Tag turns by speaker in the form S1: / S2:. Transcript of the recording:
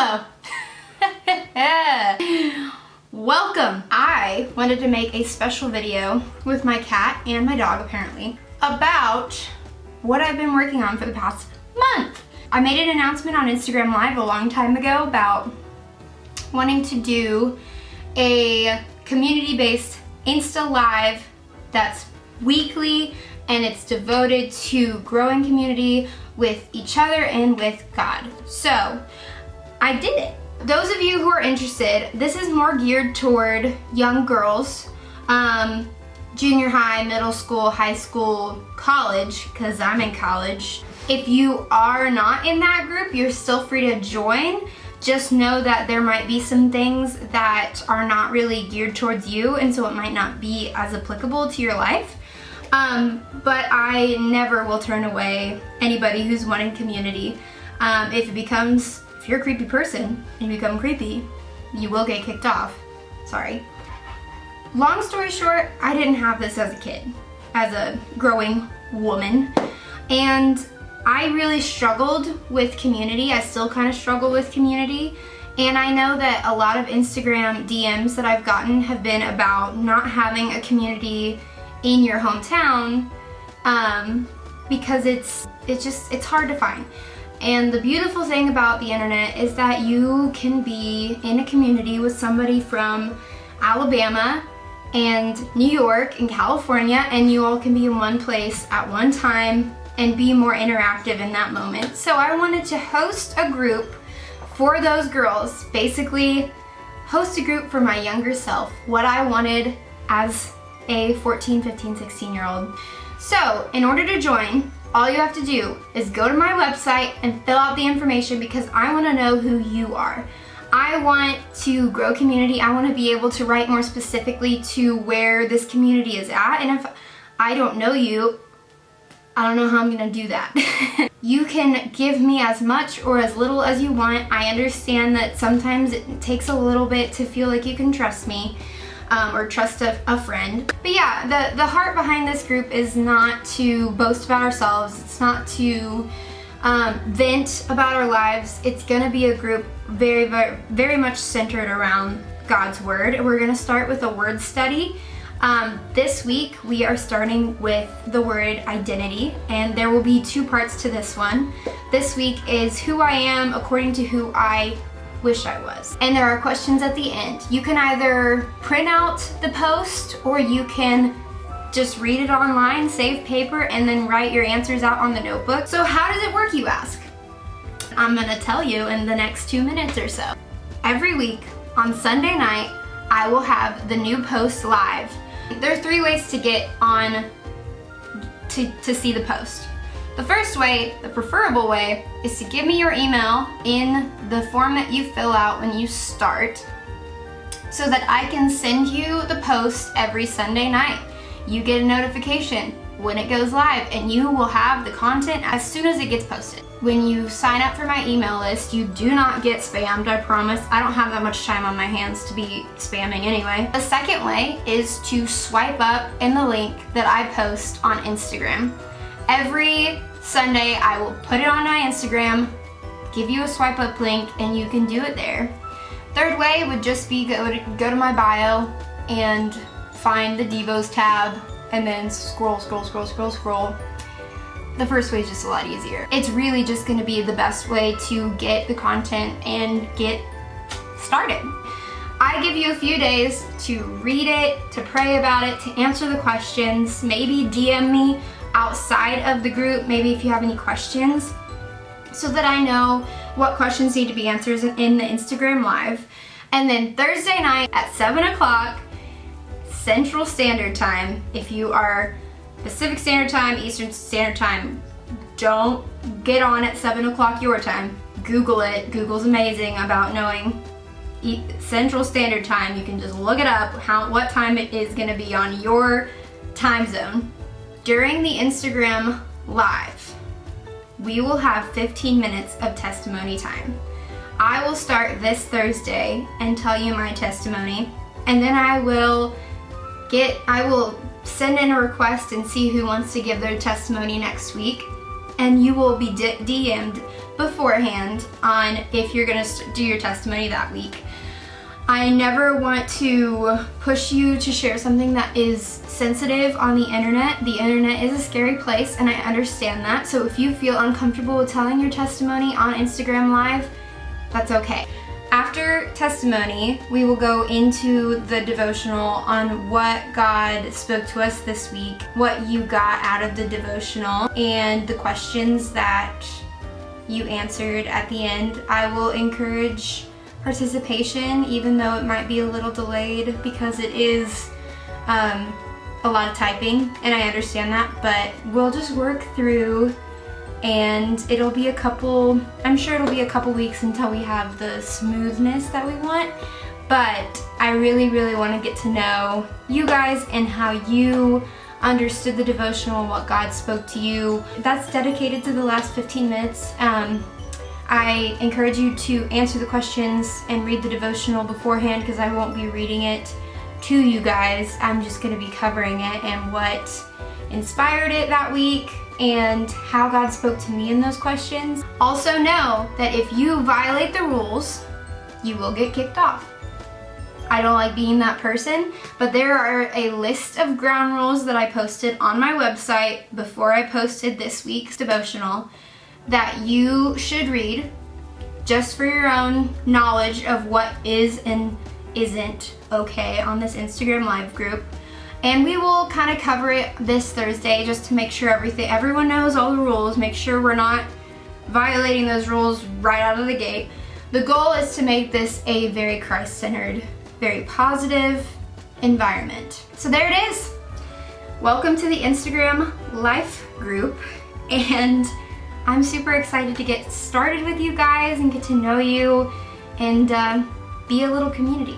S1: Hello. Welcome. I wanted to make a special video with my cat and my dog apparently about what I've been working on for the past month. I made an announcement on Instagram Live a long time ago about wanting to do a community-based Insta Live that's weekly and it's devoted to growing community with each other and with God. So I did it. Those of you who are interested, this is more geared toward young girls, junior high, middle school, high school, college, because I'm in college. If you are not in that group, you're still free to join. Just know that there might be some things that are not really geared towards you, and so it might not be as applicable to your life. But I never will turn away anybody who's wanting community. If you're a creepy person and you become creepy, you will get kicked off. Sorry. Long story short, I didn't have this as a kid, as a growing woman, and I really struggled with community. I still kind of struggle with community, and I know that a lot of Instagram DMs that I've gotten have been about not having a community in your hometown because it's hard to find. And the beautiful thing about the internet is that you can be in a community with somebody from Alabama and New York and California, and you all can be in one place at one time and be more interactive in that moment. So I wanted to host a group for those girls, basically host a group for my younger self, what I wanted as a 14, 15, 16-year-old. So in order to join, all you have to do is go to my website and fill out the information because I want to know who you are. I want to grow community. I want to be able to write more specifically to where this community is at. And if I don't know you, I don't know how I'm going to do that. You can give me as much or as little as you want. I understand that sometimes it takes a little bit to feel like you can trust me. Or trust a friend. But yeah, the heart behind this group is not to boast about ourselves. It's not to vent about our lives. It's gonna be a group very, very, very much centered around God's Word. We're gonna start with a word study. This week we are starting with the word identity, and there will be two parts to this one. This week is who I am according to who I wish I was. And there are questions at the end. You can either print out the post or you can just read it online, save paper, and then write your answers out on the notebook. So how does it work, you ask? I'm gonna tell you in the next 2 minutes or so. Every week on Sunday night, I will have the new post live. There are 3 ways to get on to see the post. The first way, the preferable way, is to give me your email in the form that you fill out when you start so that I can send you the post every Sunday night. You get a notification when it goes live and you will have the content as soon as it gets posted. When you sign up for my email list, you do not get spammed, I promise. I don't have that much time on my hands to be spamming anyway. The second way is to swipe up in the link that I post on Instagram. Every Sunday, I will put it on my Instagram, give you a swipe up link, and you can do it there. Third way would just be go to my bio and find the Devos tab and then scroll. The first way is just a lot easier. It's really just gonna be the best way to get the content and get started. I give you a few days to read it, to pray about it, to answer the questions, maybe DM me outside of the group, maybe if you have any questions, so that I know what questions need to be answered in the Instagram Live. And then Thursday night at 7 o'clock Central Standard Time, if you are Pacific Standard Time, Eastern Standard Time, don't get on at 7 o'clock your time. Google it. Google's amazing about knowing Central Standard Time. You can just look it up, what time it is going to be on your time zone. During the Instagram Live, we will have 15 minutes of testimony time. I will start this Thursday and tell you my testimony, and then I will send in a request and see who wants to give their testimony next week. and you will be DM'd beforehand on if you're gonna do your testimony that week. I never want to push you to share something that is sensitive on the internet. The internet is a scary place, and I understand that. So if you feel uncomfortable with telling your testimony on Instagram Live, that's okay. After testimony, we will go into the devotional on what God spoke to us this week, what you got out of the devotional, and the questions that you answered at the end. I will encourage participation, even though it might be a little delayed because it is a lot of typing, and I understand that, but we'll just work through, and it'll be I'm sure it'll be a couple weeks until we have the smoothness that we want, but I really, really want to get to know you guys and how you understood the devotional, what God spoke to you. That's dedicated to the last 15 minutes. I encourage you to answer the questions and read the devotional beforehand because I won't be reading it to you guys. I'm just going to be covering it and what inspired it that week and how God spoke to me in those questions. Also know that if you violate the rules, you will get kicked off. I don't like being that person, but there are a list of ground rules that I posted on my website before I posted this week's devotional that you should read just for your own knowledge of what is and isn't okay on this Instagram Live group. And we will kind of cover it this Thursday just to make sure everyone knows all the rules, make sure we're not violating those rules right out of the gate. The goal is to make this a very Christ-centered, very positive environment. So there it is. Welcome to the Instagram Life group, and I'm super excited to get started with you guys and get to know you and be a little community.